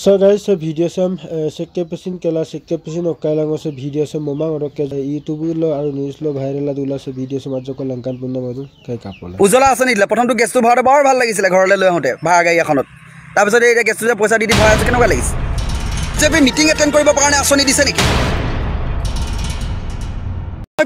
So guys, so video sam sekke pesin kela sekke pesin okailango se video sam momang rokke YouTube lo aru news lo viral la dula se video sam ajko lankan punna madu kai kapola উজলা আছে নিলে প্ৰথমটো গেছটো ভৰাতে বৰ ভাল লাগিছিল ঘৰলৈ লৈ আহোঁতে ভাড়া গাড়ী এখনত তাৰপিছত এই গেছটো যে পইচা দি ভৰাই আছে কেনেকুৱা লাগিছে যে মিটিং এটেণ্ড কৰিব কাৰণে আঁচনি দিছে নেকি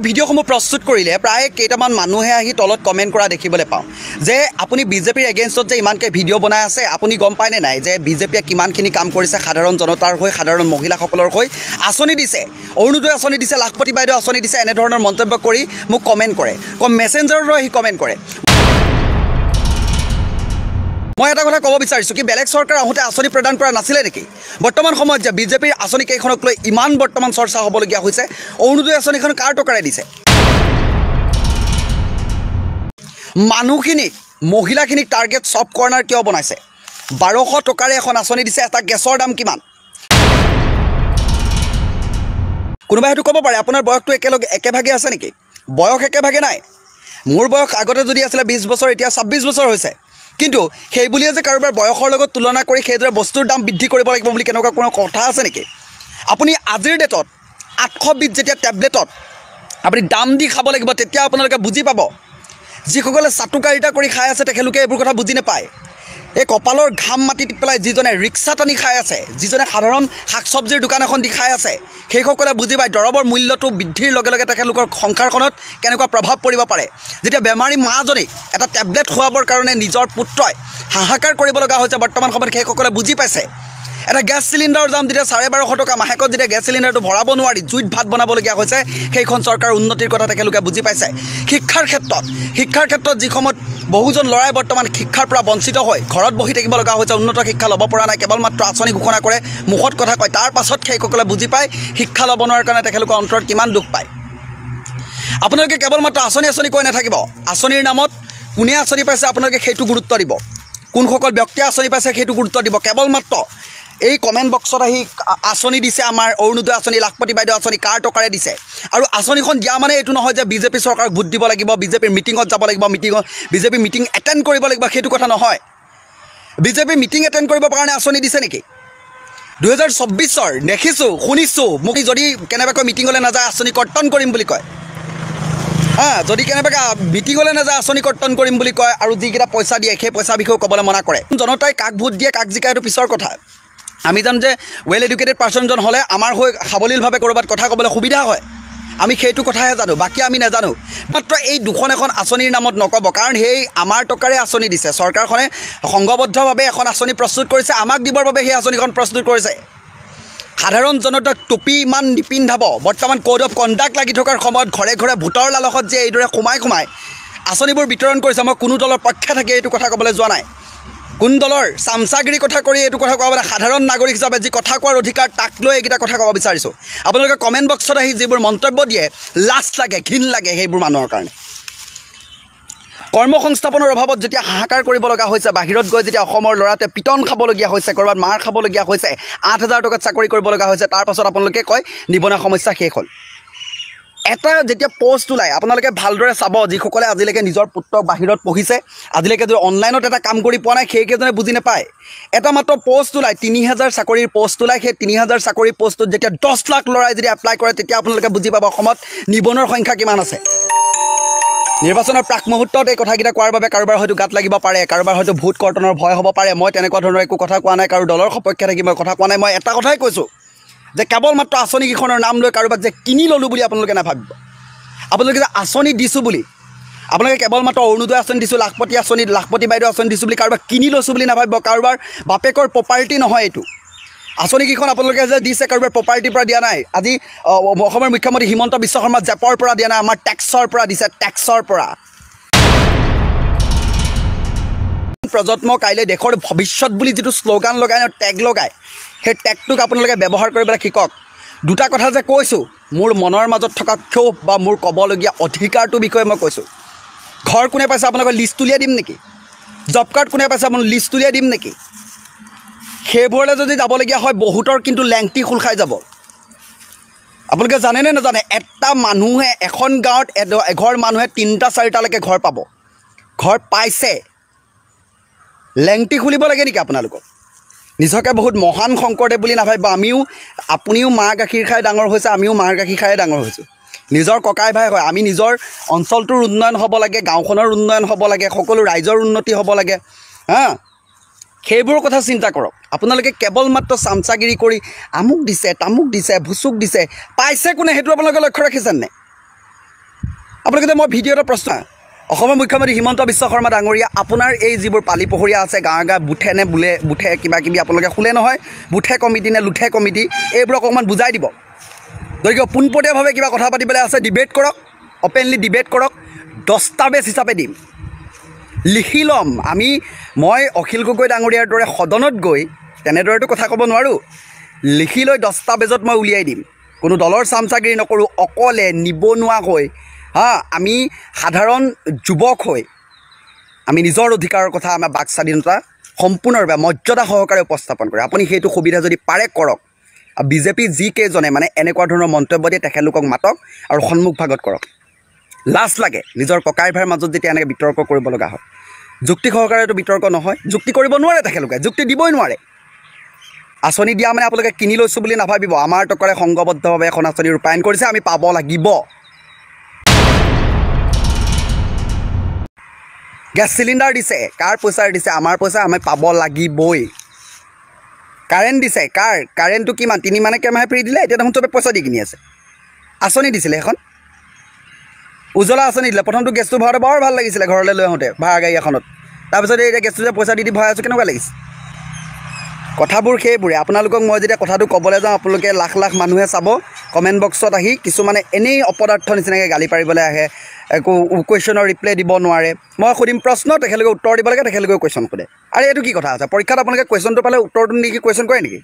ভিডিঅ'সমূহ প্ৰস্তুত কৰিলে প্ৰায় কেইটামান মানুহে আহি তলত কমেণ্ট কৰা দেখিবলৈ পাওঁ যে আপুনি বিজেপিৰ এগেইনষ্টত যে ইমানকৈ ভিডিঅ' বনাই আছে আপুনি গম পায়নে নাই যে বিজেপিয়ে কিমানখিনি কাম কৰিছে সাধাৰণ জনতাৰ হৈ সাধাৰণ মহিলাসকলৰ হৈ আঁচনি দিছে অৰুণোদয় আঁচনি দিছে লাখপতি বাইদেউ আঁচনি দিছে এনেধৰণৰ মন্তব্য কৰি মোক কমেণ্ট কৰে মেছেঞ্জাৰৰ আহি কমেণ্ট কৰে মই এটা কথা ক'ব বিচাৰিছোঁ কি বেলেগ চৰকাৰ আহোঁতে আঁচনি প্ৰদান কৰা নাছিলে নেকি বৰ্তমান সময়ত যে বিজেপিৰ আঁচনি কেইখনক লৈ ইমান বৰ্তমান চৰ্চা হ'বলগীয়া হৈছে অৰুণোদয় আঁচনিখন কাৰ টকাৰে দিছে মানুহখিনিক মহিলাখিনিক টাৰ্গেট চব কৰ্ণাৰ কিয় বনাইছে 1200 টকাৰে এখন আঁচনি দিছে এটা গেছৰ দাম কিমান কোনোবাই সেইটো ক'ব পাৰে আপোনাৰ বয়সটো একেভাগে আছে নেকি বয়স একেভাগে নাই মোৰ বয়স আগতে যদি আছিলে 20 বছৰ এতিয়া 26 বছৰ হৈছে কিন্তু সেই বুলিয়ে যে কাৰোবাৰ বয়সৰ লগত তুলনা কৰি সেইদৰে বস্তুৰ দাম বৃদ্ধি কৰিব লাগিব বুলি কেনেকুৱা কোনো কথা আছে নেকি আপুনি আজিৰ ডেটত 800 বিধ যেতিয়া টেবলেটত আপুনি দাম দি খাব লাগিব তেতিয়া আপোনালোকে বুজি পাব যিসকলে চাটুকাৰিতা কৰি খাই আছে তেখেতলোকে এইবোৰ কথা বুজি নাপায় এই কপালৰ ঘাম মাটি পেলাই যিজনে ৰিক্সা টানি খাই আছে যিজনে সাধাৰণ শাক চব্জিৰ দোকান এখন দি খাই আছে সেইসকলে বুজি পায় দৰৱৰ মূল্যটো বৃদ্ধিৰ লগে লগে তেখেতলোকৰ সংসাৰখনত কেনেকুৱা প্ৰভাৱ পৰিব পাৰে যেতিয়া বেমাৰী মাজনীক এটা টেবলেট খোৱাবৰ কাৰণে নিজৰ পুত্ৰই হাহাকাৰ কৰিব লগা হৈছে বৰ্তমান সময়ত সেইসকলে বুজি পাইছে এটা গেছ চিলিণ্ডাৰৰ দাম যেতিয়া 1250 টকা মাহেকত যেতিয়া গেছ চিলিণ্ডাৰটো ভৰাব নোৱাৰি জুইত ভাত বনাবলগীয়া হৈছে সেইখন চৰকাৰ উন্নতিৰ কথা তেখেতলোকে বুজি পাইছে শিক্ষাৰ ক্ষেত্ৰত যিসময়ত বহুজন ল'ৰাই বৰ্তমান শিক্ষাৰ পৰা বঞ্চিত হৈ ঘৰত বহি থাকিব লগা হৈছে উন্নত শিক্ষা ল'ব পৰা নাই কেৱল মাত্ৰ আঁচনি ঘোষণা কৰে মুখত কথা কয় তাৰ পাছত সেইসকলে বুজি পায় শিক্ষা ল'ব নোৱাৰাৰ কাৰণে তেখেতলোকৰ অন্তৰত কিমান দুখ পায় আপোনালোকে কেৱল মাত্ৰ আঁচনি কৈ নাথাকিব আঁচনিৰ নামত কোনে আঁচনি পাইছে আপোনালোকে সেইটো গুৰুত্ব দিব কোনসকল ব্যক্তিয়ে আঁচনি পাইছে সেইটো গুৰুত্ব দিব কেৱল মাত্ৰ এই কমেণ্ট বক্সত আহি আঁচনি দিছে আমাৰ অৰুণোদয় আঁচনি লাখপতি বাইদেউ আঁচনি কাৰ টকাৰে দিছে আৰু আঁচনিখন দিয়া মানে এইটো নহয় যে বিজেপি চৰকাৰক ভোট দিব লাগিব বিজেপিৰ মিটিঙত যাব লাগিব বিজেপি মিটিং এটেণ্ড কৰিব লাগিব সেইটো কথা নহয় বিজেপি মিটিং এটেণ্ড কৰিবৰ কাৰণে আঁচনি দিছে নেকি 2024 দেখিছোঁ শুনিছোঁ মোক যদি কেনেবাকৈ মিটিঙলৈ নাযায় আঁচনি কৰ্তন কৰিম বুলি কয় যদি কেনেবাকৈ মিটিঙলৈ নাযায় আঁচনি কৰ্তন কৰিম বুলি কয় আৰু যিকেইটা পইচা দিয়ে সেই পইচাৰ বিষয়েও ক'বলৈ মনা কৰে জনতাই কাক ভোট দিয়ে কাক জিকাই এইটো পিছৰ কথা আমি জানো যে ৱেল এডুকেটেড পাৰ্চনজন হ'লে আমাৰ হৈ সাৱলীলভাৱে ক'ৰবাত কথা ক'বলৈ সুবিধা হয় আমি সেইটো কথাহে জানো বাকী আমি নাজানো মাত্ৰ এই দুখন এখন আঁচনিৰ নামত নক'ব কাৰণ সেই আমাৰ টকাৰে আঁচনি দিছে চৰকাৰখনে সংঘবদ্ধভাৱে এখন আঁচনি প্ৰস্তুত কৰিছে আমাক দিবৰ বাবে সেই আঁচনিখন প্ৰস্তুত কৰিছে সাধাৰণ জনতাক টুপি ইমান নিপিন্ধাব বৰ্তমান কোড অফ কণ্ডাক্ট লাগি থকাৰ সময়ত ঘৰে ঘৰে ভোটৰ লালসত যে এইদৰে সোমাই আঁচনিবোৰ বিতৰণ কৰিছে মই কোনো দলৰ পক্ষে থাকি এইটো কথা ক'বলৈ যোৱা নাই কোন দলৰ চামচাগিৰি কথা কৰি এইটো কথা কোৱা মানে সাধাৰণ নাগৰিক হিচাপে যি কথা কোৱাৰ অধিকাৰ তাক লৈ এইকেইটা কথা ক'ব বিচাৰিছোঁ আপোনালোকে কমেণ্ট বক্সত আহি যিবোৰ মন্তব্য দিয়ে লাজ লাগে ঘিণ লাগে সেইবোৰ মানুহৰ কাৰণে কৰ্মসংস্থাপনৰ অভাৱত যেতিয়া হাহাকাৰ কৰিব লগা হৈছে বাহিৰত গৈ যেতিয়া অসমৰ ল'ৰাটোৱে পিটন খাবলগীয়া হৈছে ক'ৰবাত মাৰ খাবলগীয়া হৈছে 8000 টকাত চাকৰি কৰিব লগা হৈছে তাৰ পাছত আপোনালোকে কয় নিবনুৱা সমস্যা শেষ হ'ল এটা যেতিয়া পোষ্ট ওলায় আপোনালোকে ভালদৰে চাব যিসকলে আজিলৈকে নিজৰ পুত্ৰক বাহিৰত পঢ়িছে আজিলৈকে যদি অনলাইনত এটা কাম কৰি পোৱা নাই সেইকেইজনে বুজি নাপায় এটা মাত্ৰ পোষ্ট ওলায় 3000 চাকৰিৰ পোষ্ট ওলায় সেই 3000 চাকৰিৰ পোষ্টত যেতিয়া 10 লাখ ল'ৰাই যদি এপ্লাই কৰে তেতিয়া আপোনালোকে বুজি পাব অসমত নিবনুৱাৰ সংখ্যা কিমান আছে নিৰ্বাচনৰ প্ৰাক মুহূৰ্তত এই কথাকেইটা কোৱাৰ বাবে কাৰোবাৰ হয়তো গাত লাগিব পাৰে কাৰোবাৰ হয়তো ভোট কৰ্তনৰ ভয় হ'ব পাৰে মই তেনেকুৱা ধৰণৰ একো কথা কোৱা নাই কাৰো দলৰ সপক্ষে থাকি মই কথা কোৱা নাই মই এটা কথাই কৈছোঁ যে কেৱল মাত্ৰ আঁচনিকেইখনৰ নাম লৈ কাৰোবাক যে কিনি ল'লোঁ বুলি আপোনালোকে নাভাবিব আপোনালোকে যে আঁচনি দিছোঁ বুলি আপোনালোকে কেৱল মাত্ৰ অৰুণোদয় আঁচনি দিছোঁ লাখপতি বাইদেউ আঁচনি দিছোঁ বুলি কাৰোবাক কিনি লৈছোঁ বুলি নাভাবিব কাৰোবাৰ বাপেকৰ প্ৰপাৰ্টি নহয় এইটো আঁচনিকেইখন আপোনালোকে যে দিছে কাৰোবাৰ প্ৰপাৰ্টিৰ পৰা দিয়া নাই আজি অসমৰ মুখ্যমন্ত্ৰী হিমন্ত বিশ্ব শৰ্মা জেপৰ পৰা দিয়া নাই আমাৰ টেক্সৰ পৰা দিছে টেক্সৰ পৰা প্ৰজন্ম কাইলৈ দেশৰ ভৱিষ্যত বুলি যিটো শ্লোগান লগাই টেগ লগায় সেই টেগটোক আপোনালোকে ব্যৱহাৰ কৰিবলৈ শিকক দুটা কথা যে কৈছোঁ মোৰ মনৰ মাজত থকা ক্ষোভ বা মোৰ ক'বলগীয়া অধিকাৰটোৰ বিষয়ে মই কৈছোঁ ঘৰ কোনে পাইছে আপোনালোকৰ লিষ্ট উলিয়াই দিম নেকি জব কাৰ্ড কোনে পাইছে আপোনালোক লিষ্ট উলিয়াই দিম নেকি সেইবোৰলৈ যদি যাবলগীয়া হয় বহুতৰ কিন্তু লেংটি খোল খাই যাব আপোনালোকে জানেনে নাজানে এটা মানুহে এখন গাঁৱত এঘৰ মানুহে 3টা 4টালৈকে ঘৰ পাব ঘৰ পাইছে লেংটি খুলিব লাগে নেকি আপোনালোকক নিজকে বহুত মহান শংকৰদেৱ বুলি নাভাবিব আমিও আপুনিও মাৰ গাখীৰ খাই ডাঙৰ হৈছে আমিও মাৰ গাখীৰ খাই ডাঙৰ হৈছোঁ নিজৰ ককাই ভাই হয় আমি নিজৰ অঞ্চলটোৰ উন্নয়ন হ'ব লাগে গাঁওখনৰ উন্নয়ন হ'ব লাগে সকলো ৰাইজৰ উন্নতি হ'ব লাগে হা সেইবোৰৰ কথা চিন্তা কৰক আপোনালোকে কেৱল মাত্ৰ চামচাগিৰি কৰি আমুক দিছে তামুক দিছে ভুচুক দিছে পাইছে কোনে সেইটো আপোনালোকে লক্ষ্য ৰাখিছেনে আপোনালোকে মই ভিডিঅ' এটা প্ৰশ্ন অসমৰ মুখ্যমন্ত্ৰী হিমন্ত বিশ্ব শৰ্মা ডাঙৰীয়া আপোনাৰ এই যিবোৰ পালি পহৰীয়া আছে গাঁৱে গাঁৱে বুথে নে বুথে কিবা কিবি আপোনালোকে খোলে নহয় বুথে কমিটি নে লুথে কমিটি এইবোৰক অকণমান বুজাই দিব গতিকে পোনপটীয়াভাৱে কিবা কথা পাতিবলৈ আছে ডিবেট কৰক অপেনলি ডিবেট কৰক দস্তাবেজ হিচাপে দিম লিখি ল'ম মই অখিল গগৈ ডাঙৰীয়াৰ দৰে সদনত গৈ তেনেদৰেতো কথা ক'ব নোৱাৰোঁ লিখি লৈ দস্তাবেজত মই উলিয়াই দিম কোনো দলৰ চামচাগিৰি নকৰোঁ অকলে নিবনুৱাকৈ আমি সাধাৰণ যুৱক হৈ আমি নিজৰ অধিকাৰৰ কথা আমাৰ বাক স্বাধীনতা সম্পূৰ্ণৰূপে মৰ্যাদা সহকাৰে উপস্থাপন কৰে আপুনি সেইটো সুবিধা যদি পাৰে কৰক বিজেপি যিকেইজনে মানে এনেকুৱা ধৰণৰ মন্তব্য দিয়ে তেখেতলোকক মাতক আৰু সন্মুখ ভাগত কৰক লাজ লাগে নিজৰ ককাই ভাইৰ মাজত যেতিয়া এনেকৈ বিতৰ্ক কৰিব লগা হয় যুক্তি সহকাৰেতো বিতৰ্ক নহয় যুক্তি কৰিব নোৱাৰে তেখেতলোকে যুক্তি দিবই নোৱাৰে আঁচনি দিয়া মানে আপোনালোকে কিনি লৈছোঁ বুলি নাভাবিব আমাৰ টকাৰে সংঘবদ্ধভাৱে এখন আঁচনি ৰূপায়ণ কৰিছে আমি পাব লাগিব গেছ চিলিণ্ডাৰ দিছে কাৰ পইচাৰ দিছে আমাৰ পইচা আমি পাব লাগিবই কাৰেণ্ট দিছে কাৰেণ্টটো কিমান 3 মানে কেমাহে ফ্ৰী দিলে এতিয়া দেখোন চবে পইচা দি কিনি আছে আঁচনি দিছিলে এখন উজ্জ্বলা আঁচনি দিলে প্ৰথমটো গেছটো ভৰাওঁতে বৰ ভাল লাগিছিলে ঘৰলৈ লৈ আহোঁতে ভাড়া গাড়ী এখনত তাৰপিছত এতিয়া গেছটো যে পইচা দি ভৰাই আছোঁ কেনেকুৱা লাগিছে কথাবোৰ সেইবোৰে আপোনালোকক মই যেতিয়া কথাটো ক'বলৈ যাওঁ আপোনালোকে লাখ লাখ মানুহে চাব কমেণ্ট বক্সত আহি কিছুমানে এনেই অপদাৰ্থ নিচিনাকৈ গালি পাৰিবলৈ আহে একো কুৱেশ্যনৰ ৰিপ্লাই দিব নোৱাৰে মই সুধিম প্ৰশ্ন তেখেতলোকে উত্তৰ দিব লাগে তেখেতলোকে কুৱেশ্যন সোধে আৰু এইটো কি কথা আছে পৰীক্ষাত আপোনালোকে কুৱেশ্যনটো পালে উত্তৰটো নিকি কুৱেশ্যন কৰে নেকি